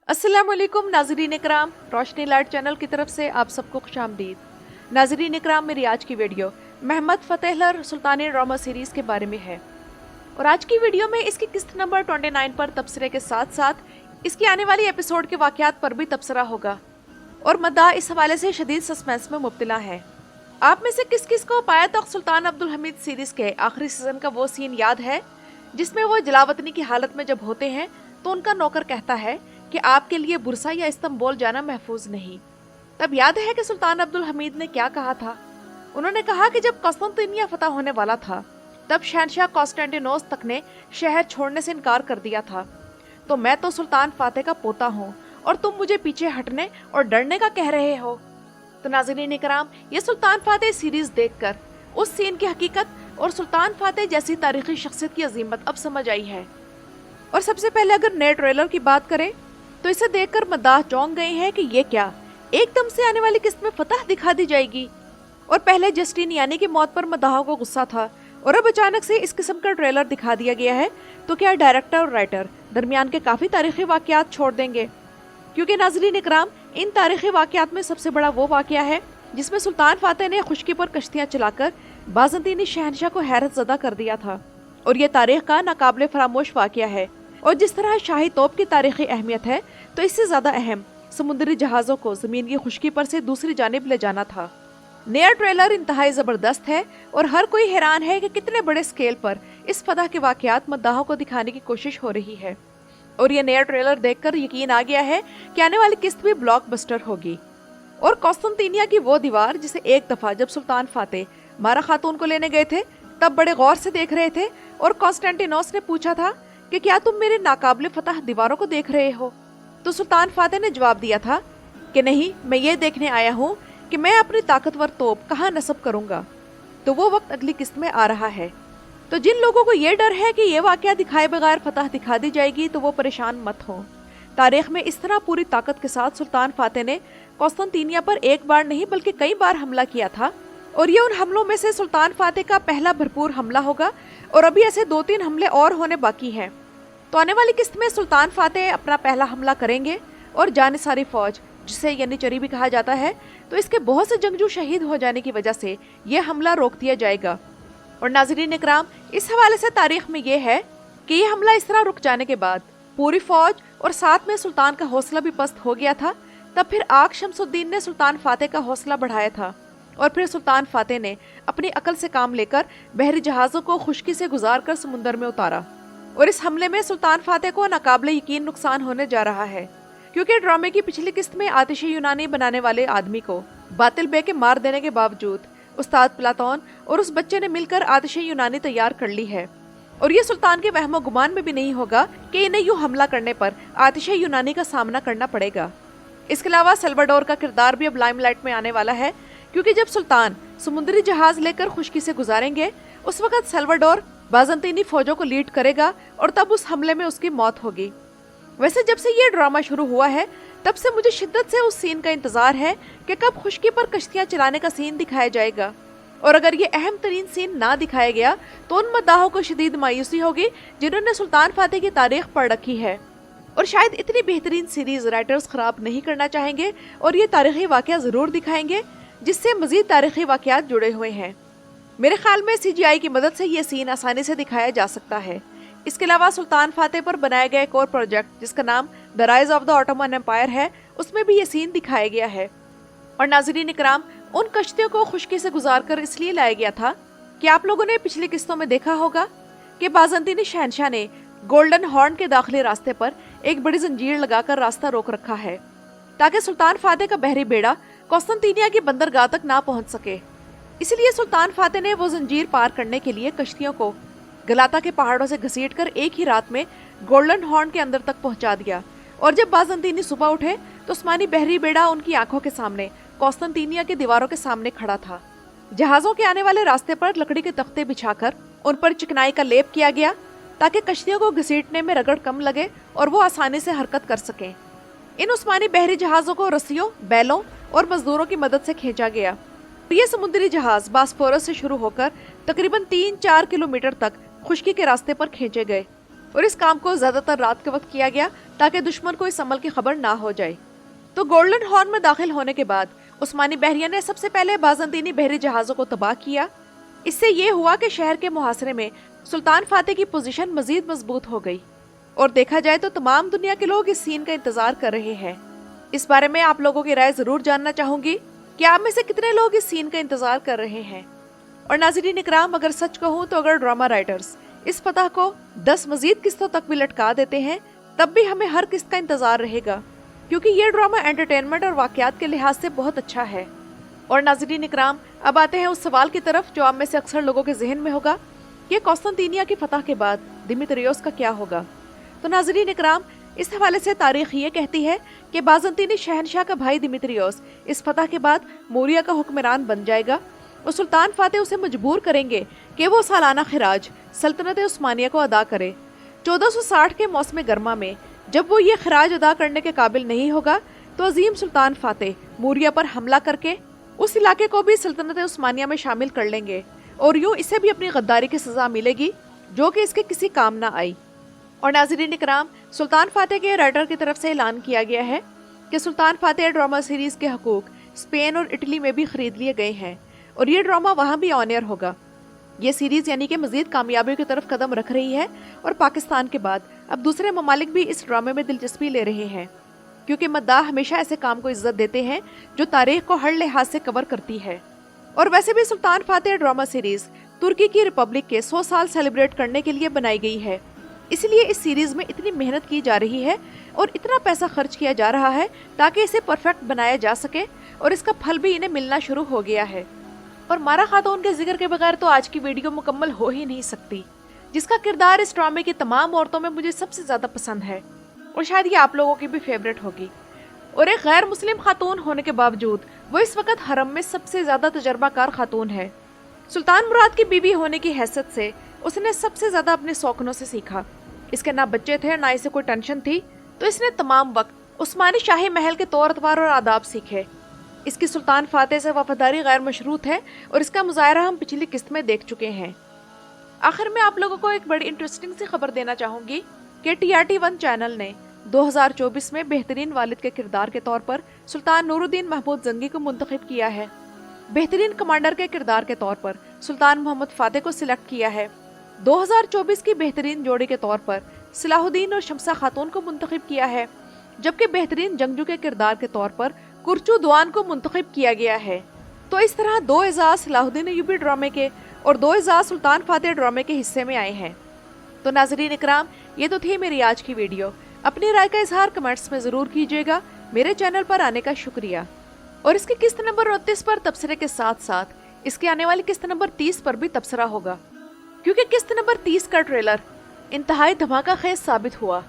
अस्सलाम वालेकुम नाज़रीन इकराम, रोशनी लाइट चैनल की तरफ से आप सबको खुशामदीद। नाज़रीन इकराम, मेरी आज की वीडियो महमद फ़तेहलर सुल्तानी ड्रामा सीरीज़ के बारे में है और आज की वीडियो में इसकी किस्त नंबर 29 पर तबसरे के साथ साथ इसकी आने वाली एपिसोड के वाक़यात पर भी तबसरा होगा और मद्दाह इस हवाले से शदीद सस्पेंस में मुब्तला है। आप में से किस किस को पाया तख्त सुल्तान अब्दुल हमीद सीरीज़ के आखिरी सीज़न का वो सीन याद है जिसमें वो जलावतनी की हालत में जब होते हैं तो उनका नौकर कहता है कि आपके लिए बुरसा या इस्तांबुल जाना महफूज नहीं। तब याद है कि सुल्तान अब्दुल हमीद ने क्या कहा था। उन्होंने कहा कि जब कॉन्स्टेंटिनिया फतह होने वाला था तब शहनशाह कॉन्स्टेंटिनोस तक ने शहर छोड़ने से इनकार कर दिया था। तो मैं तो सुल्तान फातेह का पोता हूँ और तुम मुझे पीछे हटने और डरने का कह रहे हो। तो नाज़रीन इकराम, ये सुल्तान फातेह सीरीज देखकर उस सीन की हकीकत और सुल्तान फातेह जैसी तारीखी शख्सियत की अजीमत अब समझ आई है। और सबसे पहले अगर नए ट्रेलर की बात करें तो इसे देखकर मद्दाह चौंक गए हैं कि ये क्या, एकदम से आने वाली किस्त में फतह दिखा दी जाएगी। और पहले जस्टिनियानी की मौत पर मद्दाह को गुस्सा था और अब अचानक से इस किस्म का ट्रेलर दिखा दिया गया है तो क्या डायरेक्टर और राइटर दरमियान के काफ़ी तारीखी वाक़यात छोड़ देंगे? क्योंकि नाज़रीन इकराम, इन तारीखी वाक़यात में सबसे बड़ा वो वाक़या है जिसमें सुल्तान फातेह ने खुशकी पर कश्तियाँ चलाकर बाज़ंतीनी शहनशाह को हैरत ज़दा कर दिया था और ये तारीख का नाकाबिले फरामोश वाक़या है। और जिस तरह शाही तोप की तारीखी अहमियत है तो इससे ज़्यादा अहम समुद्री जहाज़ों को ज़मीन की खुशकी पर से दूसरी जानिब ले जाना था। नया ट्रेलर इंतहाई ज़बरदस्त है और हर कोई हैरान है कि कितने बड़े स्केल पर इस फतह के वाक़यात मद्दाहों को दिखाने की कोशिश हो रही है। और ये नया ट्रेलर देखकर यकीन आ गया है कि आने वाली किस्त भी ब्लॉकबस्टर होगी। और कॉन्स्टेंटिनिया की वो दीवार जिसे एक दफ़ा जब सुल्तान फातेह मारा खातून को लेने गए थे तब बड़े गौर से देख रहे थे और कॉन्स्टेंटिनोस ने पूछा था कि क्या तुम मेरे नाकाबिले फतह दीवारों को देख रहे हो? तो सुल्तान फातेह ने जवाब दिया था कि नहीं, मैं ये देखने आया हूँ कि मैं अपनी ताकतवर तोप कहाँ नस्ब करूँगा। तो वो वक्त अगली किस्त में आ रहा है। तो जिन लोगों को ये डर है कि ये वाक़या दिखाए बगैर फतह दिखा दी जाएगी तो वो परेशान मत हो। तारीख में इस तरह पूरी ताकत के साथ सुल्तान फातेह ने कॉन्स्टेंटिनिया पर एक बार नहीं बल्कि कई बार हमला किया था और ये उन हमलों में से सुल्तान फातेह का पहला भरपूर हमला होगा और अभी ऐसे 2-3 हमले और होने बाकी हैं। तो आने वाली किस्त में सुल्तान फातेह अपना पहला हमला करेंगे और जानिसारी फौज, जिसे यन्नीचरी भी कहा जाता है, तो इसके बहुत से जंगजू शहीद हो जाने की वजह से यह हमला रोक दिया जाएगा। और नाज़रीन इकराम, इस हवाले से तारीख में यह है कि यह हमला इस तरह रुक जाने के बाद पूरी फौज और साथ में सुल्तान का हौसला भी पस्त हो गया था। तब फिर आग शमसुद्दीन ने सुल्तान फातेह का हौसला बढ़ाया था और फिर सुल्तान फातेह ने अपनी अकल से काम लेकर बहरी जहाज़ों को खुशकी से गुजार कर समुंदर में उतारा। और इस हमले में सुल्तान फातेह को नाकाबिले यकीन नुकसान होने जा रहा है क्योंकि ड्रामे की पिछली किस्त में आतिशी यूनानी बनाने वाले आदमी को बातिल बे के मार देने के बावजूद उस्ताद प्लातोन और उस बच्चे ने मिलकर आतिशी यूनानी तैयार कर ली है। और ये सुल्तान के वहमो गुमान में भी नहीं होगा कि इन्हें यूं हमला करने पर आतिशी यूनानी का सामना करना पड़ेगा। इसके अलावा सल्वाडोर का किरदार भी अब लाइमलाइट में आने वाला है क्योंकि जब सुल्तान समुद्री जहाज लेकर खुशकी से गुजारेंगे उस वक्त सल्वाडोर बाज़ंतीनी फौजों को लीड करेगा और तब उस हमले में उसकी मौत होगी। वैसे जब से ये ड्रामा शुरू हुआ है तब से मुझे शिद्दत से उस सीन का इंतजार है कि कब खुशकी पर कश्तियाँ चलाने का सीन दिखाया जाएगा। और अगर ये अहम तरीन सीन ना दिखाया गया तो उन मद्दाहों को शदीद मायूसी होगी जिन्होंने सुल्तान फातेह की तारीख पढ़ रखी है। और शायद इतनी बेहतरीन सीरीज राइटर्स खराब नहीं करना चाहेंगे और ये तारीखी वाक़या ज़रूर दिखाएंगे जिससे मज़ीद तारीखी वाक़यात जुड़े हुए हैं। मेरे ख्याल में CGI की मदद से ये सीन आसानी से दिखाया जा सकता है। इसके अलावा सुल्तान फातेह पर बनाया गया एक और प्रोजेक्ट जिसका नाम the rise of the Ottoman Empire है, उसमें भी ये सीन दिखाया गया है। और नाज़रीन इकराम, उन कश्तियों को खुशकी से गुजार कर इसलिए लाया गया था कि आप लोगों ने पिछली किस्तों में देखा होगा कि बाज़ंतीनी शहनशाह ने गोल्डन हॉर्न के दाखिली रास्ते पर एक बड़ी जंजीर लगाकर रास्ता रोक रखा है ताकि सुल्तान फातेह का बहरी बेड़ा कॉन्स्टेंटिनिया की बंदरगाह तक ना पहुंच सके। इसलिए सुल्तान फातेह ने वो जंजीर पार करने के लिए कश्तियों को गलाता के पहाड़ों से घसीटकर एक ही रात में गोल्डन हॉर्न के अंदर तक पहुंचा दिया। और जब बाज़ंतीनी सुबह उठे तो उस्मानी बहरी बेड़ा उनकी आंखों के सामने कॉन्स्टेंटिनिया की दीवारों के सामने खड़ा था। जहाज़ों के आने वाले रास्ते पर लकड़ी के तख्ते बिछाकर उन पर चिकनाई का लेप किया गया ताकि कश्तियों को घसीटने में रगड़ कम लगे और वो आसानी से हरकत कर सकें। इन उस्मानी बहरी जहाज़ों को रस्सियों, बैलों और मजदूरों की मदद से खींचा गया। ये समुद्री जहाज बास्फोरस से शुरू होकर तकरीबन 3-4 किलोमीटर तक खुशकी के रास्ते पर खींचे गए और इस काम को ज्यादातर रात के वक्त किया गया ताकि दुश्मन को इस अमल की खबर ना हो जाए। तो गोल्डन हॉर्न में दाखिल होने के बाद उस्मानी बहरिया ने सबसे पहले बाज़ंतीनी बहरी जहाज़ों को तबाह किया। इससे ये हुआ कि शहर के मुहासरे में सुल्तान फातेह की पोजीशन मजीद मजबूत हो गई और देखा जाए तो तमाम दुनिया के लोग इस सीन का इंतजार कर रहे हैं। इस बारे में आप लोगों की राय जरूर जानना चाहूंगी कि आप में से कितने लोग इस सीन का इंतजार कर रहे हैं। और नाज़रीन इकराम, अगर सच कहूँ तो अगर ड्रामा राइटर्स इस फतह को 10 मजीद किस्तों तक भी लटका देते हैं तब भी हमें हर किस्त का इंतजार रहेगा, क्योंकि ये ड्रामा एंटरटेनमेंट और वाकयात के लिहाज से बहुत अच्छा है। और नाज़रीन इकराम, अब आते हैं उस सवाल की तरफ जो आप में से अक्सर लोगों के जहन में होगा कि कौस्तांतिनिया की फतह के बाद दिमित्रियोस का क्या होगा। तो नाज़रीन इकराम, इस हवाले से तारीख ये कहती है कि बाज़ंतीनी शहनशाह का भाई दिमित्रियोस इस फतह के बाद मूरिया का हुक्मरान बन जाएगा और सुल्तान फातेह उसे मजबूर करेंगे कि वो सालाना खिराज सल्तनत उस्मानिया को अदा करे। 1460 के मौसम गर्मा में जब वो ये खिराज अदा करने के काबिल नहीं होगा तो अजीम सुल्तान फातेह मूरिया पर हमला करके उस इलाके को भी सल्तनत उस्मानिया में शामिल कर लेंगे और यूँ इसे भी अपनी गद्दारी की सजा मिलेगी जो कि इसके किसी काम ना आई। और नाज़रीन इकराम, सुल्तान फातेह के राइटर की तरफ से ऐलान किया गया है कि सुल्तान फातेह ड्रामा सीरीज के हकूक स्पेन और इटली में भी खरीद लिए गए हैं और ये ड्रामा वहाँ भी ऑन एयर होगा। ये सीरीज यानी कि मजीद कामयाबियों की तरफ कदम रख रही है और पाकिस्तान के बाद अब दूसरे ममालिक भी इस ड्रामे में दिलचस्पी ले रहे हैं, क्योंकि मद्दाह हमेशा ऐसे काम को इज्जत देते हैं जो तारीख को हर लिहाज से कवर करती है। और वैसे भी सुल्तान फातेह ड्रामा सीरीज तुर्की की रिपब्लिक के 100 साल सेलिब्रेट करने के लिए बनाई गई है, इसलिए इस सीरीज में इतनी मेहनत की जा रही है और इतना पैसा खर्च किया जा रहा है ताकि इसे परफेक्ट बनाया जा सके और इसका फल भी इन्हें मिलना शुरू हो गया है। और मारा खातून के जिक्र के बगैर तो आज की वीडियो मुकम्मल हो ही नहीं सकती, जिसका किरदार इस ड्रामे की तमाम औरतों में मुझे सबसे ज़्यादा पसंद है और शायद ये आप लोगों की भी फेवरेट होगी। और एक गैर मुस्लिम खातून होने के बावजूद वो इस वक्त हरम में सबसे ज़्यादा तजर्बाकार खातून है। सुल्तान मुराद की बीवी होने की हैसियत से उसने सबसे ज़्यादा अपने शौकनों से सीखा। इसके ना बच्चे थे ना इसे कोई टेंशन थी, तो इसने तमाम वक्त उस्मानी शाही महल के तौर तवार और आदाब सीखे। इसकी सुल्तान फातेह से वफादारी गैर मशरूत है और इसका मुजाहरा हम पिछली किस्त में देख चुके हैं। आखिर में आप लोगों को एक बड़ी इंटरेस्टिंग सी खबर देना चाहूँगी कि TRT1 चैनल ने 2024 में बेहतरीन वालिद के किरदार के तौर पर सुल्तान नूरुद्दीन महमूद जंगी को मुंतखब किया है। बेहतरीन कमांडर के किरदार के तौर पर सुल्तान मोहम्मद फातेह को सिलेक्ट किया है। 2024 की बेहतरीन जोड़ी के तौर पर सलाहुद्दीन और शमसा खातून को मुंतखब किया है, जबकि बेहतरीन जंगजू के किरदार के तौर पर कुरचू दुआन को मुंतखब किया गया है। तो इस तरह 2 एजाज सलाहुद्दीन अय्यूबी ड्रामे के और 2 एजाज सुल्तान फातेह ड्रामे के हिस्से में आए हैं। तो नाज़रीन इकराम, ये तो थी मेरी आज की वीडियो। अपनी राय का इजहार कमेंट्स में ज़रूर कीजिएगा। मेरे चैनल पर आने का शुक्रिया। और इसकी किस्त नंबर 29 पर तबसरे के साथ साथ इसकी आने वाली किस्त नंबर 30 पर भी तबसरा होगा, क्योंकि किस्त नंबर 30 का ट्रेलर इंतहाई धमाका खेज साबित हुआ।